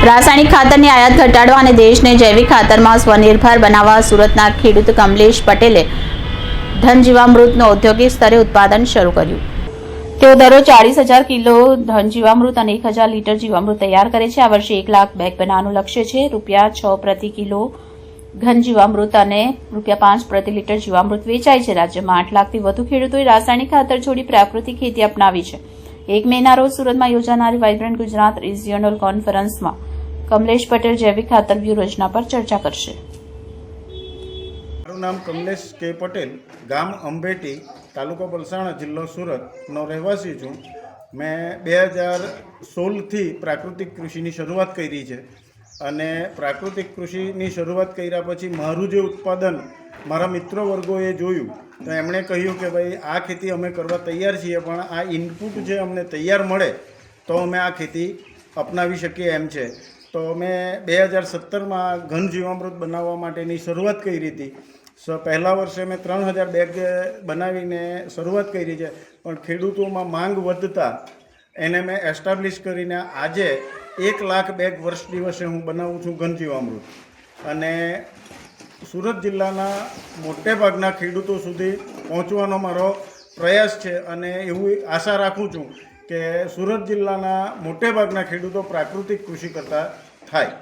રાસાયણિક ખાતરની આયાત ઘટાડવા અને દેશને જૈવિક ખાતરમાં સ્વનિર્ભર બનાવવા સુરતના ખેડૂત કમલેશ પટેલે ધન જીવામૃતનું ઔદ્યોગિક સ્તરે ઉત્પાદન શરૂ કર્યું। તેઓ દરરોજ 40,000 કિલો ધન જીવામૃત અને 1,000 લીટર જીવામૃત તૈયાર કરે છે। આ વર્ષે 1 લાખ બેગ બનાવવાનું લક્ષ્ય છે। ₹6 પ્રતિ કિલો ઘન જીવામૃત અને ₹5 પ્રતિ લીટર જીવામૃત વેચાય છે। રાજ્યમાં 8 લાખથી વધુ ખેડૂતોએ રાસાયણિક ખાતર છોડી પ્રાકૃતિક ખેતી અપનાવી છે। 1 મેના રોજ સુરતમાં યોજાનારી વાઇબ્રન્ટ ગુજરાત રિજિયોનલ કોન્ફરન્સમાં કમલેશ પટેલ જૈવિક ખાતર વ્યૂહરચના પર ચર્ચા કરશે। મારું નામ કમલેશ કે પટેલ, ગામ અંબેટી, તાલુકો પલસાણા, જિલ્લો સુરતનો રહેવાસી છું। મેં 2016થી પ્રાકૃતિક કૃષિની શરૂઆત કરી છે અને પ્રાકૃતિક કૃષિની શરૂઆત કર્યા પછી મારું જે ઉત્પાદન મારા મિત્ર વર્ગોએ જોયું તો એમણે કહ્યું કે ભાઈ આ ખેતી અમે કરવા તૈયાર છીએ, પણ આ ઇનપુટ જે અમને તૈયાર મળે તો અમે આ ખેતી અપનાવી શકીએ એમ છે। તો મેં 2017માં ઘન જીવામૃત બનાવવા માટેની શરૂઆત કરી હતી। પહેલા વર્ષે મેં 3,000 બેગ બનાવીને શરૂઆત કરી છે, પણ ખેડૂતોમાં માંગ વધતા એને મેં એસ્ટાબ્લિશ કરીને આજે 1 લાખ બેગ વર્ષ દિવસે હું બનાવું છું ઘન જીવામૃત। અને સુરત જિલ્લાના મોટે ભાગના ખેડૂતો સુધી પહોંચવાનો મારો પ્રયાસ છે અને એવું આશા રાખું છું કે સુરત જિલ્લાના મોટે ભાગના ખેડૂતો પ્રાકૃતિક કૃષિ કરતા થાય।